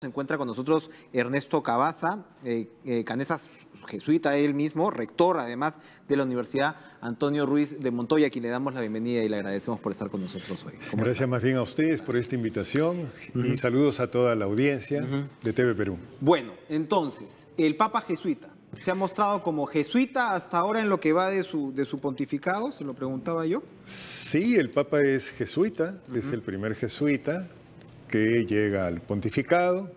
Se encuentra con nosotros Ernesto Cabaza, Canesas jesuita él mismo, rector además de la Universidad Antonio Ruiz de Montoya, a quien le damos la bienvenida y le agradecemos por estar con nosotros hoy. Gracias más bien a ustedes por esta invitación y saludos a toda la audiencia de TV Perú. Bueno, entonces, el Papa jesuita se ha mostrado como jesuita hasta ahora en lo que va de su pontificado, se lo preguntaba yo. Sí, el Papa es jesuita, es el primer jesuita que llega al pontificado,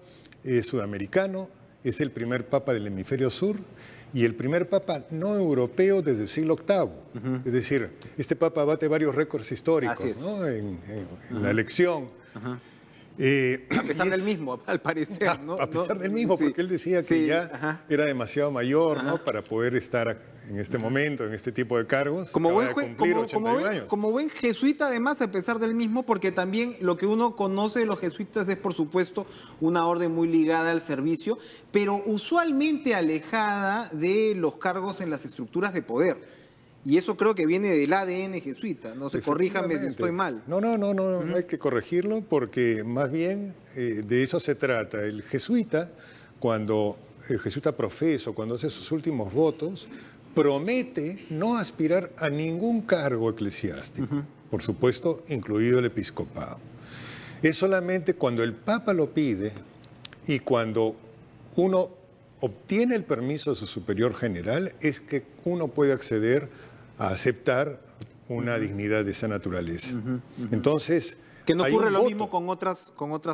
es sudamericano, es el primer papa del hemisferio sur y el primer papa no europeo desde el siglo VIII. Es decir, este papa bate varios récords históricos, ¿no? en la elección. A pesar del mismo, al parecer, ¿no? A pesar del mismo, porque él decía que ya era demasiado mayor, ¿no? Para poder estar en este momento, en este tipo de cargos. Como buen jesuita, además, a pesar del mismo, porque también lo que uno conoce de los jesuitas es, por supuesto, una orden muy ligada al servicio, pero usualmente alejada de los cargos en las estructuras de poder. Y eso creo que viene del ADN jesuita, no sé, corríjame si estoy mal. No hay que corregirlo porque más bien de eso se trata. El jesuita profeso, cuando hace sus últimos votos, promete no aspirar a ningún cargo eclesiástico, por supuesto, incluido el episcopado. Es solamente cuando el Papa lo pide y cuando uno obtiene el permiso de su superior general, es que uno puede acceder a aceptar una dignidad de esa naturaleza. Entonces, que no ocurre lo mismo con otras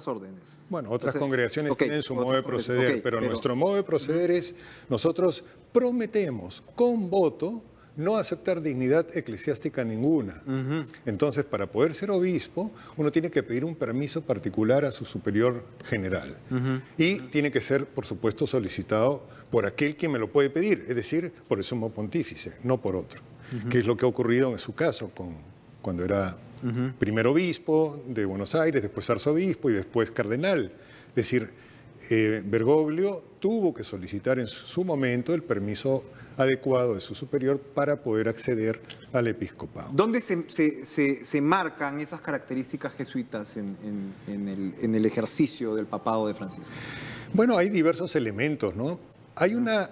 órdenes. Bueno, otras congregaciones tienen su modo de proceder, pero nuestro modo de proceder es, nosotros prometemos con voto no aceptar dignidad eclesiástica ninguna. Entonces, para poder ser obispo, uno tiene que pedir un permiso particular a su superior general. Y tiene que ser, por supuesto, solicitado por aquel que me lo puede pedir, es decir, por el sumo pontífice, no por otro. Que es lo que ha ocurrido en su caso, cuando era primer obispo de Buenos Aires, después arzobispo y después cardenal. Es decir, Bergoglio tuvo que solicitar en su momento el permiso adecuado de su superior para poder acceder al episcopado. ¿Dónde se marcan esas características jesuitas en el ejercicio del papado de Francisco? Bueno, hay diversos elementos, ¿no? Hay una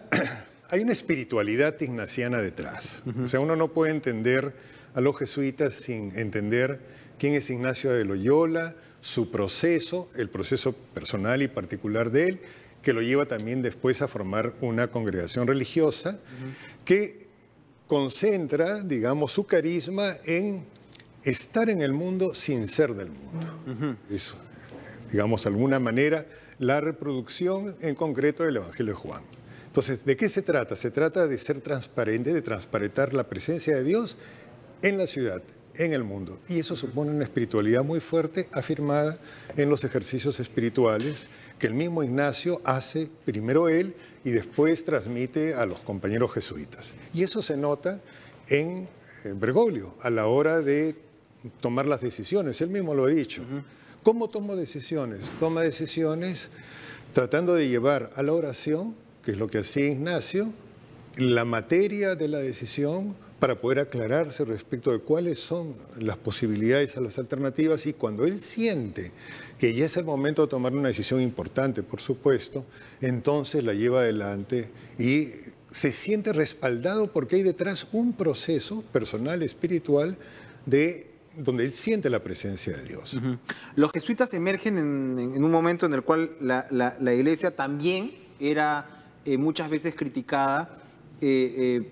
espiritualidad ignaciana detrás. O sea, uno no puede entender a los jesuitas sin entender quién es Ignacio de Loyola, su proceso, el proceso personal y particular de él, que lo lleva también después a formar una congregación religiosa que concentra, digamos, su carisma en estar en el mundo sin ser del mundo. Eso, digamos, de alguna manera, la reproducción en concreto del Evangelio de Juan. Entonces, ¿de qué se trata? Se trata de ser transparente, de transparentar la presencia de Dios en la ciudad, en el mundo. Y eso supone una espiritualidad muy fuerte, afirmada en los ejercicios espirituales que el mismo Ignacio hace, primero él, y después transmite a los compañeros jesuitas. Y eso se nota en Bergoglio, a la hora de tomar las decisiones. Él mismo lo ha dicho. ¿Cómo tomo decisiones? Toma decisiones tratando de llevar a la oración, que es lo que hacía Ignacio, la materia de la decisión para poder aclararse respecto de cuáles son las posibilidades a las alternativas, y cuando él siente que ya es el momento de tomar una decisión importante, por supuesto, entonces la lleva adelante y se siente respaldado porque hay detrás un proceso personal, espiritual, donde él siente la presencia de Dios. Los jesuitas emergen en un momento en el cual la Iglesia también era muchas veces criticada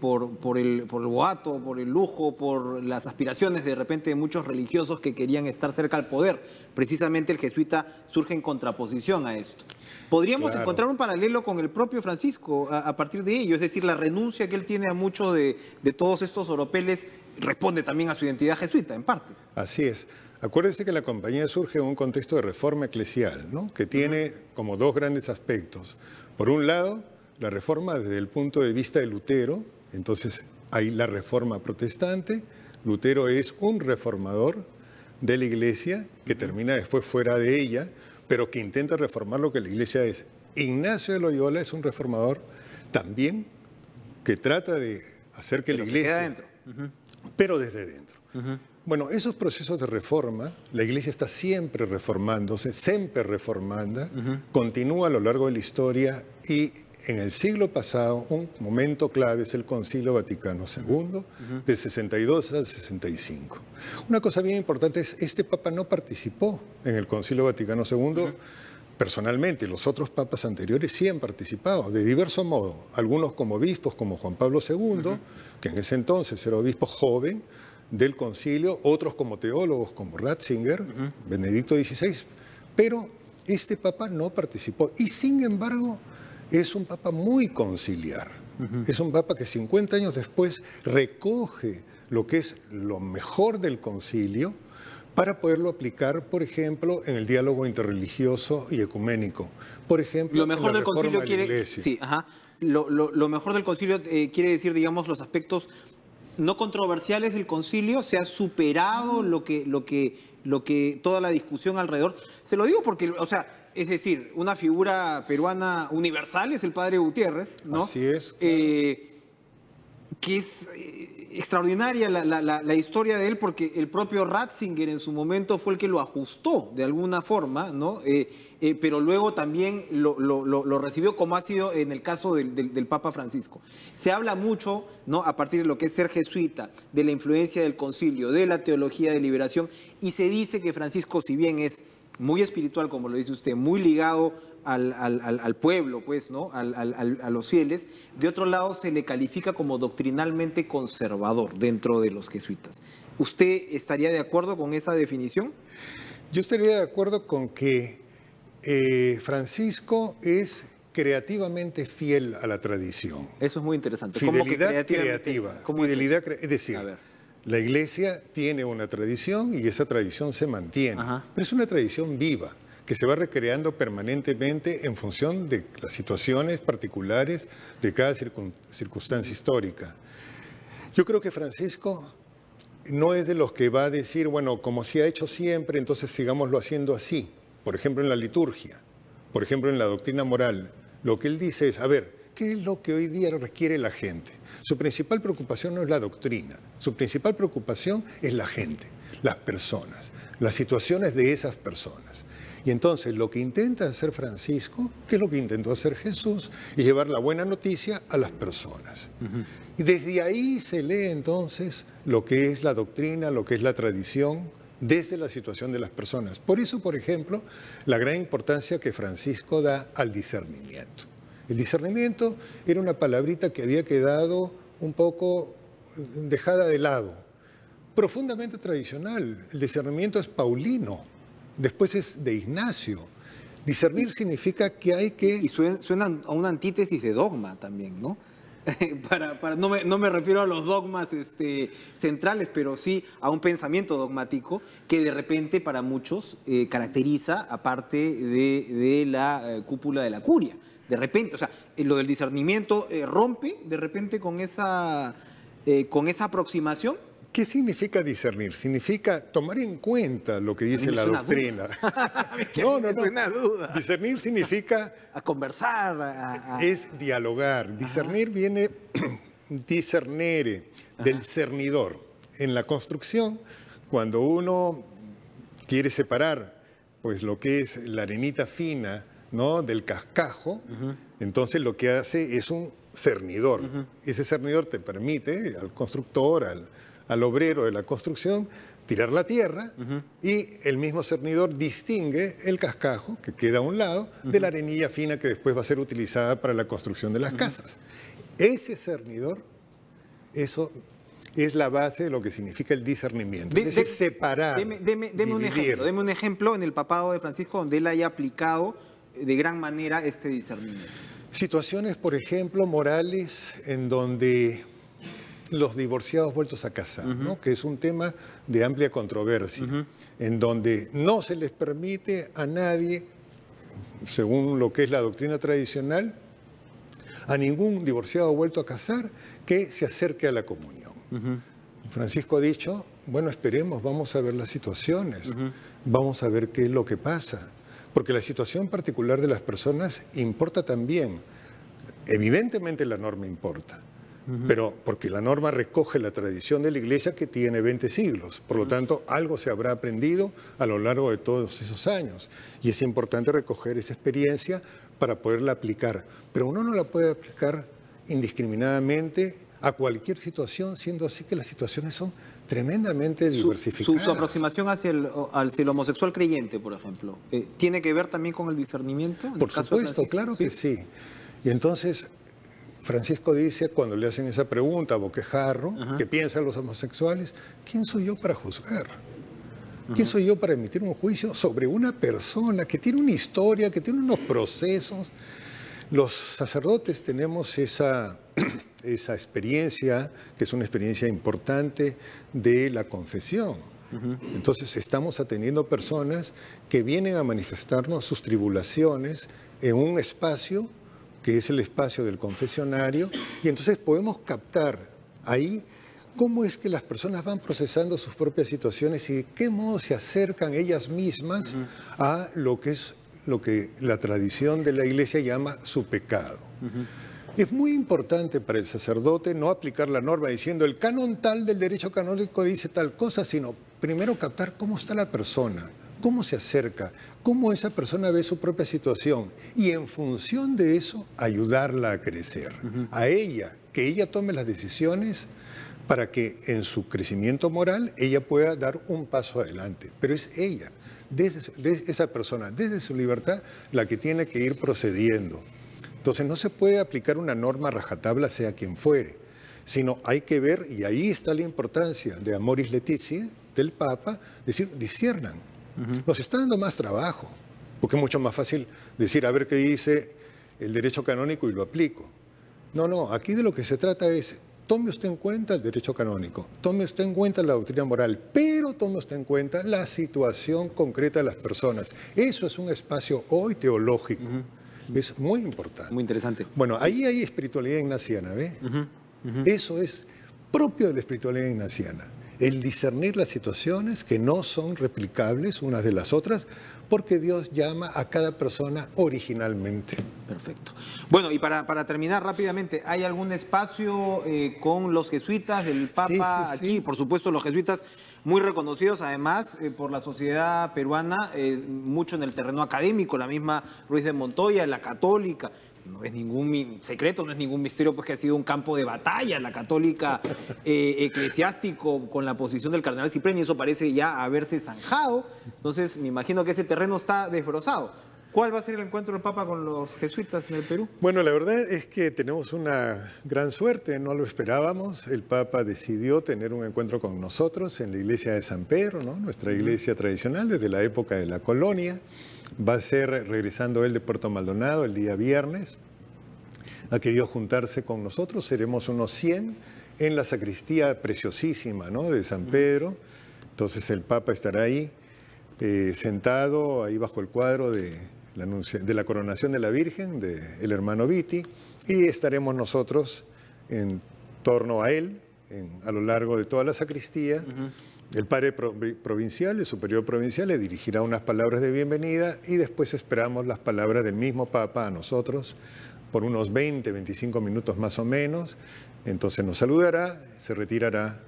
por el boato, por el lujo, por las aspiraciones de repente de muchos religiosos que querían estar cerca al poder. Precisamente el jesuita surge en contraposición a esto. Podríamos encontrar un paralelo con el propio Francisco a partir de ello, es decir, la renuncia que él tiene a muchos de todos estos oropeles responde también a su identidad jesuita, en parte. Así es. Acuérdense que la compañía surge en un contexto de reforma eclesial, ¿no? Que tiene como dos grandes aspectos. Por un lado, la reforma desde el punto de vista de Lutero, entonces hay la reforma protestante. Lutero es un reformador de la Iglesia que termina después fuera de ella, pero que intenta reformar lo que la Iglesia es. Ignacio de Loyola es un reformador también que trata de hacer que la Iglesia... se queda dentro. Pero desde dentro. Bueno, esos procesos de reforma, la Iglesia está siempre reformándose, siempre reformanda, continúa a lo largo de la historia y en el siglo pasado un momento clave es el Concilio Vaticano II, de 62 al 65. Una cosa bien importante es, este Papa no participó en el Concilio Vaticano II personalmente, los otros papas anteriores sí han participado, de diverso modo, algunos como obispos, como Juan Pablo II, que en ese entonces era obispo joven del concilio, otros como teólogos, como Ratzinger, Benedicto XVI, pero este papa no participó y sin embargo es un papa muy conciliar, es un papa que 50 años después recoge lo que es lo mejor del concilio para poderlo aplicar, por ejemplo, en el diálogo interreligioso y ecuménico. Por ejemplo, lo mejor en la del concilio reforma de la quiere, Iglesia. sí, lo mejor del concilio quiere decir, digamos, los aspectos no controversiales del concilio, se ha superado lo que toda la discusión alrededor. Se lo digo porque, o sea, es decir, una figura peruana universal es el padre Gutiérrez, ¿no? Así es. Que es extraordinaria la historia de él, porque el propio Ratzinger en su momento fue el que lo ajustó de alguna forma, ¿no? Pero luego también lo recibió, como ha sido en el caso del Papa Francisco. Se habla mucho, ¿no?, a partir de lo que es ser jesuita, de la influencia del concilio, de la teología de liberación, y se dice que Francisco, si bien es muy espiritual, como lo dice usted, muy ligado al pueblo, pues, ¿no?, a los fieles, de otro lado se le califica como doctrinalmente conservador dentro de los jesuitas. ¿Usted estaría de acuerdo con esa definición? Yo estaría de acuerdo con que Francisco es creativamente fiel a la tradición. Eso es muy interesante. Fidelidad creativa. ¿Cómo fidelidad es decir, a ver, la Iglesia tiene una tradición y esa tradición se mantiene, pero es una tradición viva que se va recreando permanentemente en función de las situaciones particulares de cada circunstancia histórica. Yo creo que Francisco no es de los que va a decir, bueno, como se ha hecho siempre, entonces sigámoslo haciendo así. Por ejemplo, en la liturgia, por ejemplo, en la doctrina moral. Lo que él dice es, a ver, ¿qué es lo que hoy día requiere la gente? Su principal preocupación no es la doctrina, su principal preocupación es la gente, las personas, las situaciones de esas personas. Y entonces lo que intenta hacer Francisco, que es lo que intentó hacer Jesús, es llevar la buena noticia a las personas. Y desde ahí se lee entonces lo que es la doctrina, lo que es la tradición, desde la situación de las personas. Por eso, por ejemplo, la gran importancia que Francisco da al discernimiento. El discernimiento era una palabrita que había quedado un poco dejada de lado, profundamente tradicional. El discernimiento es paulino, después es de Ignacio. Discernir significa que hay que... Y suena a una antítesis de dogma también, ¿no? No me refiero a los dogmas centrales, pero sí a un pensamiento dogmático que de repente para muchos caracteriza, aparte de la cúpula de la curia. De repente, o sea, lo del discernimiento rompe de repente con esa aproximación. ¿Qué significa discernir? Significa tomar en cuenta lo que dice la doctrina. No. Suena duda. Discernir significa... A conversar. Es dialogar. Discernir viene discernere, del cernidor. En la construcción, cuando uno quiere separar pues lo que es la arenita fina, ¿no?, del cascajo, entonces lo que hace es un cernidor. Ese cernidor te permite al constructor, al obrero de la construcción, tirar la tierra y el mismo cernidor distingue el cascajo, que queda a un lado, de la arenilla fina que después va a ser utilizada para la construcción de las casas. Ese cernidor, eso es la base de lo que significa el discernimiento, es decir, separar, deme un ejemplo en el papado de Francisco donde él haya aplicado de gran manera este discernimiento. Situaciones, por ejemplo, morales en donde los divorciados vueltos a casar, ¿no?, que es un tema de amplia controversia, en donde no se les permite a nadie, según lo que es la doctrina tradicional, a ningún divorciado vuelto a casar que se acerque a la comunión. Francisco ha dicho, bueno, esperemos, vamos a ver las situaciones, vamos a ver qué es lo que pasa, porque la situación particular de las personas importa también. Evidentemente la norma importa, pero porque la norma recoge la tradición de la Iglesia que tiene 20 siglos. Por lo tanto, algo se habrá aprendido a lo largo de todos esos años. Y es importante recoger esa experiencia para poderla aplicar. Pero uno no la puede aplicar indiscriminadamente a cualquier situación, siendo así que las situaciones son tremendamente diversificadas. Su aproximación hacia el homosexual creyente, por ejemplo, ¿tiene que ver también con el discernimiento? Por supuesto, claro que sí. Y entonces, Francisco dice, cuando le hacen esa pregunta a Boquejarro, ¿qué piensan los homosexuales? ¿Quién soy yo para juzgar? ¿Quién soy yo para emitir un juicio sobre una persona que tiene una historia, que tiene unos procesos? Los sacerdotes tenemos esa experiencia, que es una experiencia importante de la confesión. Entonces estamos atendiendo personas que vienen a manifestarnos sus tribulaciones en un espacio que es el espacio del confesionario, y entonces podemos captar ahí cómo es que las personas van procesando sus propias situaciones y de qué modo se acercan ellas mismas a lo que la tradición de la Iglesia llama su pecado. Es muy importante para el sacerdote no aplicar la norma diciendo el canon tal del derecho canónico dice tal cosa, sino primero captar cómo está la persona, cómo se acerca, cómo esa persona ve su propia situación y en función de eso ayudarla a crecer, a ella, que ella tome las decisiones para que en su crecimiento moral ella pueda dar un paso adelante. Pero es ella, esa persona, desde su libertad, la que tiene que ir procediendo. Entonces no se puede aplicar una norma rajatabla sea quien fuere, sino hay que ver, y ahí está la importancia de Amoris Laetitia, del Papa, decir, disciernan. Nos está dando más trabajo, porque es mucho más fácil decir, a ver qué dice el derecho canónico y lo aplico. No, aquí de lo que se trata es, tome usted en cuenta el derecho canónico, tome usted en cuenta la doctrina moral, pero tome usted en cuenta la situación concreta de las personas. Eso es un espacio hoy teológico. Es muy importante. Muy interesante. Bueno, ahí hay espiritualidad ignaciana, ¿ve? Eso es propio de la espiritualidad ignaciana. El discernir las situaciones que no son replicables unas de las otras, porque Dios llama a cada persona originalmente. Perfecto. Bueno, y para terminar rápidamente, ¿hay algún espacio con los jesuitas del Papa aquí? Por supuesto, los jesuitas muy reconocidos, además, por la sociedad peruana, mucho en el terreno académico, la misma Ruiz de Montoya, la católica. No es ningún secreto, no es ningún misterio, pues que ha sido un campo de batalla la católica eclesiástico con la posición del cardenal Cipriani, y eso parece ya haberse zanjado. Entonces, me imagino que ese terreno está desbrozado. ¿Cuál va a ser el encuentro del Papa con los jesuitas en el Perú? Bueno, la verdad es que tenemos una gran suerte, no lo esperábamos. El Papa decidió tener un encuentro con nosotros en la iglesia de San Pedro, ¿no? Nuestra iglesia tradicional desde la época de la colonia. Va a ser regresando él de Puerto Maldonado el día viernes. Ha querido juntarse con nosotros, seremos unos 100 en la sacristía preciosísima, ¿no? De San Pedro. Entonces el Papa estará ahí sentado, ahí bajo el cuadro de la coronación de la Virgen, del hermano Viti, y estaremos nosotros en torno a él, a lo largo de toda la sacristía. El padre provincial, el superior provincial, le dirigirá unas palabras de bienvenida y después esperamos las palabras del mismo Papa a nosotros por unos 20, 25 minutos más o menos. Entonces nos saludará, se retirará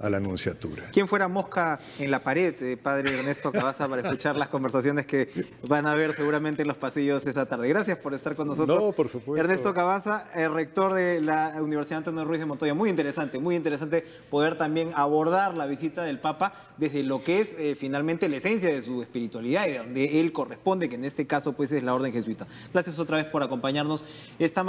a la nunciatura. ¿Quién fuera mosca en la pared, padre Ernesto Cavazza, para escuchar las conversaciones que van a haber seguramente en los pasillos esa tarde? Gracias por estar con nosotros. No, por supuesto. Ernesto Cavazza, rector de la Universidad Antonio Ruiz de Montoya. Muy interesante poder también abordar la visita del Papa desde lo que es finalmente la esencia de su espiritualidad y de donde él corresponde, que en este caso pues es la orden jesuita. Gracias otra vez por acompañarnos esta mañana.